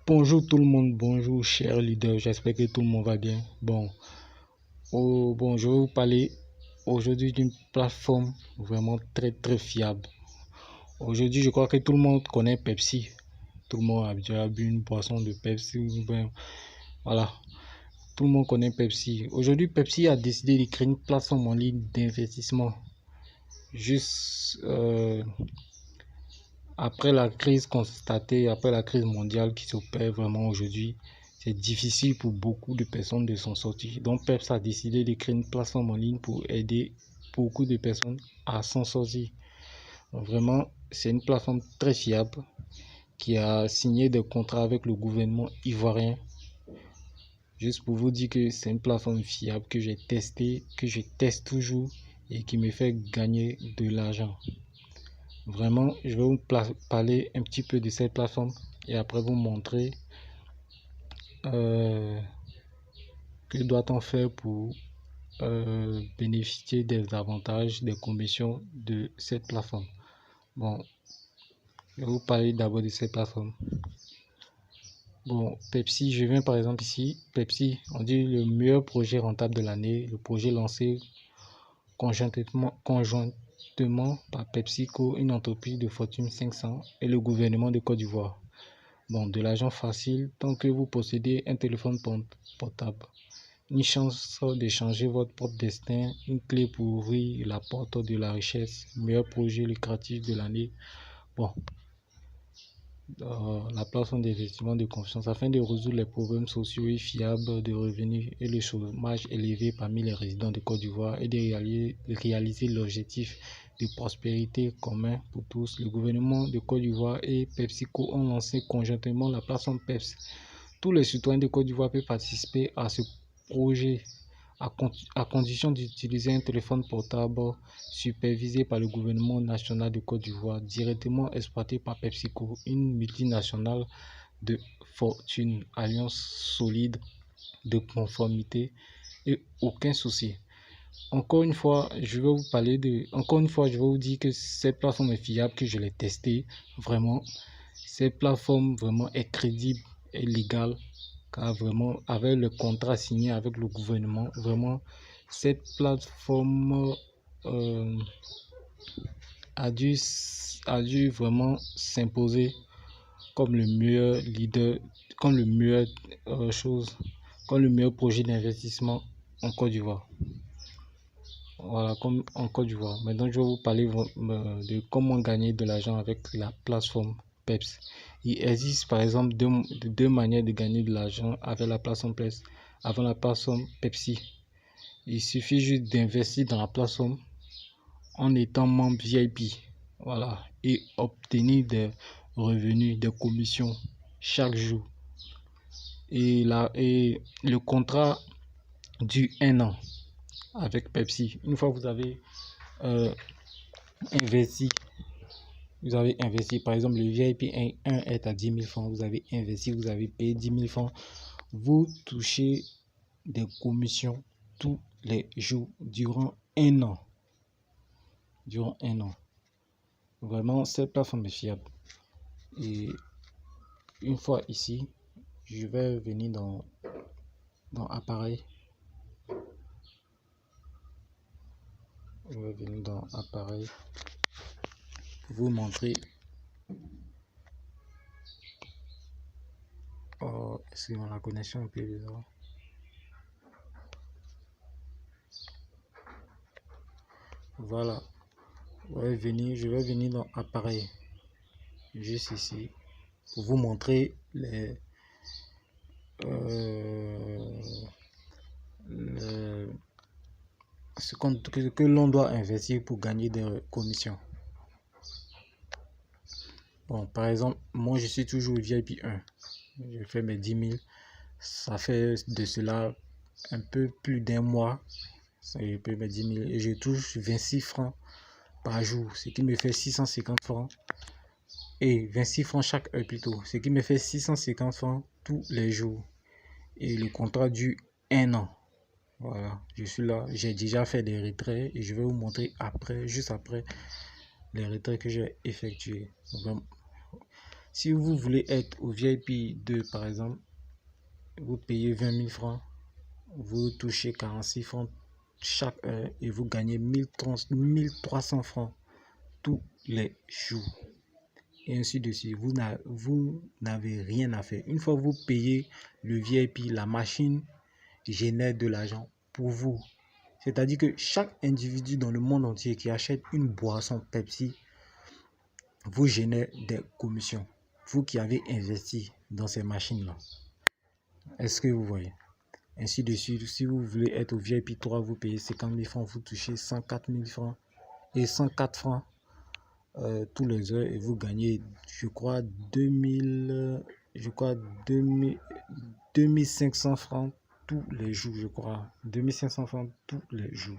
Bonjour tout le monde, bonjour chers leaders, j'espère que tout le monde va bien. Bon, je vais vous parler aujourd'hui d'une plateforme vraiment très fiable. Aujourd'hui, je crois que tout le monde connaît Pepsi. Tout le monde a déjà bu une boisson de Pepsi. Voilà, tout le monde connaît Pepsi. Aujourd'hui, Pepsi a décidé de créer une plateforme en ligne d'investissement. Juste après la crise constatée, après la crise mondiale qui s'opère vraiment aujourd'hui, c'est difficile pour beaucoup de personnes de s'en sortir. Donc Pepsi a décidé de créer une plateforme en ligne pour aider beaucoup de personnes à s'en sortir. Donc, vraiment, c'est une plateforme très fiable qui a signé des contrats avec le gouvernement ivoirien. Juste pour vous dire que c'est une plateforme fiable que j'ai testée, que je teste toujours et qui me fait gagner de l'argent. Vraiment, je vais vous parler un petit peu de cette plateforme et après vous montrer que doit-on faire pour bénéficier des avantages, des commissions de cette plateforme. Bon, je vais vous parler d'abord de cette plateforme. Bon, Pepsi, je viens par exemple ici. Pepsi, on dit le meilleur projet rentable de l'année, le projet lancé conjointement par PepsiCo, une entreprise de Fortune 500 et le gouvernement de Côte d'Ivoire. Bon, de l'argent facile tant que vous possédez un téléphone portable. Une chance de changer votre propre destin, une clé pour ouvrir la porte de la richesse, meilleur projet lucratif de l'année. Bon, la plateforme d'investissement de confiance afin de résoudre les problèmes sociaux et fiables de revenus et le chômage élevé parmi les résidents de Côte d'Ivoire et de réaliser l'objectif de prospérité commun pour tous. Le gouvernement de Côte d'Ivoire et PepsiCo ont lancé conjointement la plateforme PEPS. Tous les citoyens de Côte d'Ivoire peuvent participer à ce projet à condition d'utiliser un téléphone portable supervisé par le gouvernement national de Côte d'Ivoire, directement exploité par PepsiCo, une multinationale de fortune, alliance solide de conformité et aucun souci. Encore une fois, je vais vous dire que cette plateforme est fiable, que je l'ai testée. Vraiment, cette plateforme vraiment est crédible et légale. Car vraiment, avec le contrat signé avec le gouvernement, vraiment, cette plateforme a dû vraiment s'imposer comme le meilleur leader, comme le meilleur comme le meilleur projet d'investissement en Côte d'Ivoire. Voilà, comme en Côte d'Ivoire. Maintenant, je vais vous parler de comment gagner de l'argent avec la plateforme PEPS. Il existe par exemple deux manières de gagner de l'argent avec la plateforme PEPS. Avant la plateforme Pepsi, il suffit juste d'investir dans la plateforme en étant membre VIP. Voilà, et obtenir des revenus, des commissions chaque jour. Et le contrat dure 1 an avec Pepsi. Une fois que vous avez investi, par exemple le VIP 1 est à 10 000 francs, vous avez investi, vous avez payé 10 000 francs, vous touchez des commissions tous les jours durant 1 an. Vraiment, cette plateforme est fiable. Et une fois ici, je vais venir dans appareil. Je vais venir dans appareil pour vous montrer. Oh, excusez-moi, la connexion est un peu bizarre. Voilà. Je vais venir dans appareil. Juste ici. Pour vous montrer ce que l'on doit investir pour gagner des commissions. Bon, par exemple, moi je suis toujours VIP 1. Je fais mes 10 000. Ça fait de cela un peu plus d'1 mois. Je paye mes 10 000 et je touche 26 francs par jour, ce qui me fait 650 francs. Et 26 francs chaque heure plutôt, ce qui me fait 650 francs tous les jours. Et le contrat dure 1 an. Voilà, je suis là, j'ai déjà fait des retraits et je vais vous montrer après, juste après les retraits que j'ai effectués. Si vous voulez être au VIP 2, par exemple, vous payez 20 000 francs, vous touchez 46 francs chaque heure et vous gagnez 1300 francs tous les jours. Et ainsi de suite. Vous n'avez rien à faire. Une fois que vous payez le VIP, la machine génère de l'argent pour vous. C'est-à-dire que chaque individu dans le monde entier qui achète une boisson Pepsi vous génère des commissions. Vous qui avez investi dans ces machines-là. Est-ce que vous voyez? Ainsi de suite. Si vous voulez être au VIP 3, vous payez 50 000 francs, vous touchez 104 000 francs et 104 francs tous les heures et vous gagnez, je crois, 2500 francs tous les jours, je crois. 2500 francs tous les jours.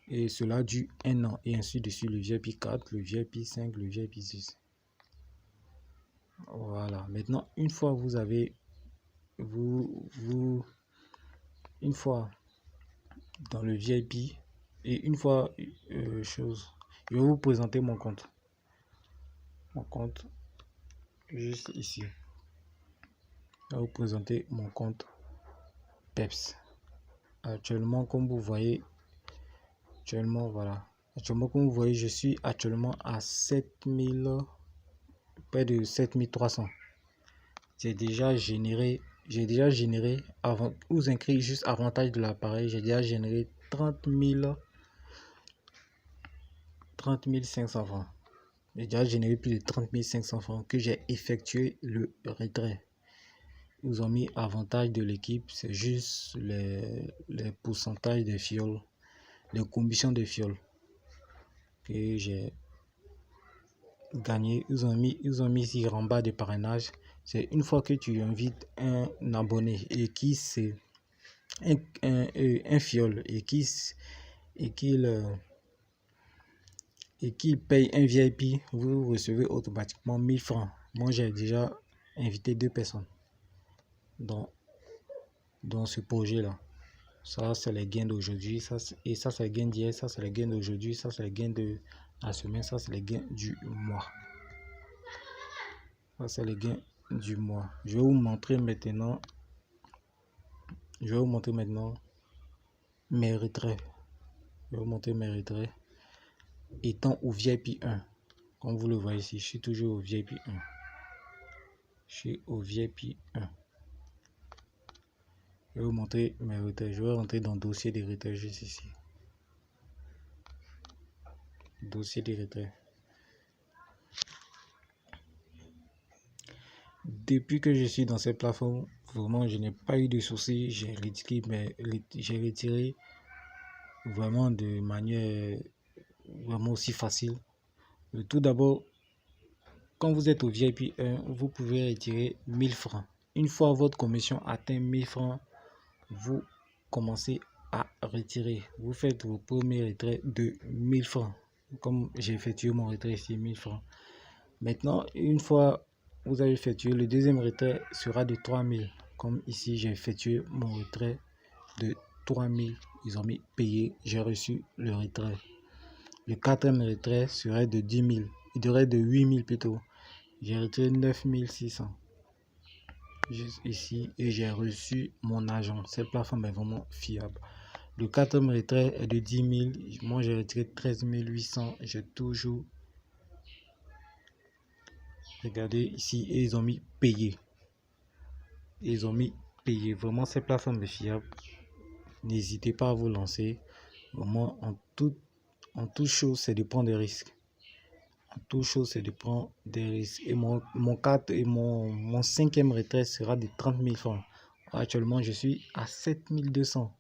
Et cela dure 1 an. Et ainsi de suite, le VIP 4, le VIP 5, le VIP 6. Voilà. Maintenant, une fois vous avez... une fois dans le VIP et une fois je vais vous présenter mon compte juste ici. Je vais vous présenter mon compte PEPS. Actuellement, comme vous voyez, comme vous voyez, je suis actuellement à 7000, près de 7300. J'ai déjà généré avant, vous inscrivez juste avantage de l'appareil, j'ai déjà généré 30 500 francs. J'ai déjà généré plus de 30 500 francs que j'ai effectué le retrait. Ils ont mis avantage de l'équipe, c'est juste les pourcentages de fioles, les commissions de fioles que j'ai gagné. Ils ont mis ici en bas de parrainage. C'est une fois que tu invites un abonné et qui c'est un fiole et qu'il paye un VIP, vous recevez automatiquement 1000 francs. Moi, j'ai déjà invité 2 personnes dans ce projet-là. Ça, c'est les gains d'aujourd'hui. Et ça, c'est les gains d'hier. Ça, c'est les gains d'aujourd'hui. Ça, c'est les gains de la semaine. Ça, c'est les gains du mois. Ça, c'est les gains du mois. Je vais vous montrer maintenant. Mes retraits. Je vais vous montrer mes retraits. Étant au VIP 1. Comme vous le voyez ici, je suis toujours au VIP 1. Je suis au VIP 1. Je vais vous montrer mes retraits. Je vais rentrer dans le dossier des retraits juste ici. Dossier des retraits. Depuis que je suis dans cette plateforme, vraiment, je n'ai pas eu de soucis. J'ai retiré vraiment de manière vraiment aussi facile. Tout d'abord, quand vous êtes au VIP 1, vous pouvez retirer 1000 francs. Une fois votre commission atteint 1000 francs, vous commencez à retirer. Vous faites vos premiers retraits de 1000 francs. Comme j'ai effectué mon retrait ici, 1000 francs. Maintenant, une fois vous avez effectué, le deuxième retrait sera de 3000. Comme ici, j'ai effectué mon retrait de 3000. Ils ont mis payé, j'ai reçu le retrait. Le quatrième retrait serait de 10 000. Il devrait de 8000 plutôt. J'ai retiré 9600. Juste ici. Et j'ai reçu mon argent. Cette plateforme est vraiment fiable. Le quatrième retrait est de 10 000. Moi, j'ai retiré 13 800. J'ai toujours... Regardez ici. Et ils ont mis payé. Ils ont mis payé. Vraiment, cette plateforme est fiable. N'hésitez pas à vous lancer. Vraiment, en toute chose, c'est de prendre des risques. En toute chose, c'est de prendre des risques. Et mon cinquième retrait sera de 30 000 francs. Actuellement, je suis à 7200.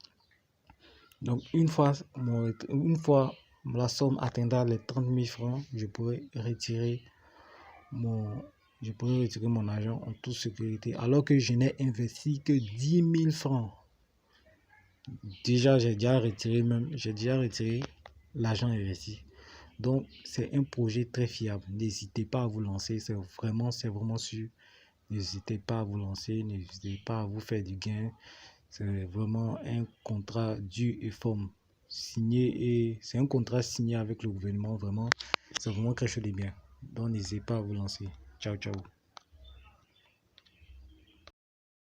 Donc, une fois la somme atteindra les 30 000 francs, je pourrai retirer mon argent en toute sécurité. Alors que je n'ai investi que 10 000 francs. Déjà, j'ai déjà retiré l'argent investi. Donc, c'est un projet très fiable. N'hésitez pas à vous lancer. C'est vraiment sûr. N'hésitez pas à vous lancer. N'hésitez pas à vous faire du gain. C'est vraiment un contrat dû et forme signé. Et c'est un contrat signé avec le gouvernement. Vraiment, c'est vraiment quelque chose de bien. Donc, n'hésitez pas à vous lancer. Ciao, ciao.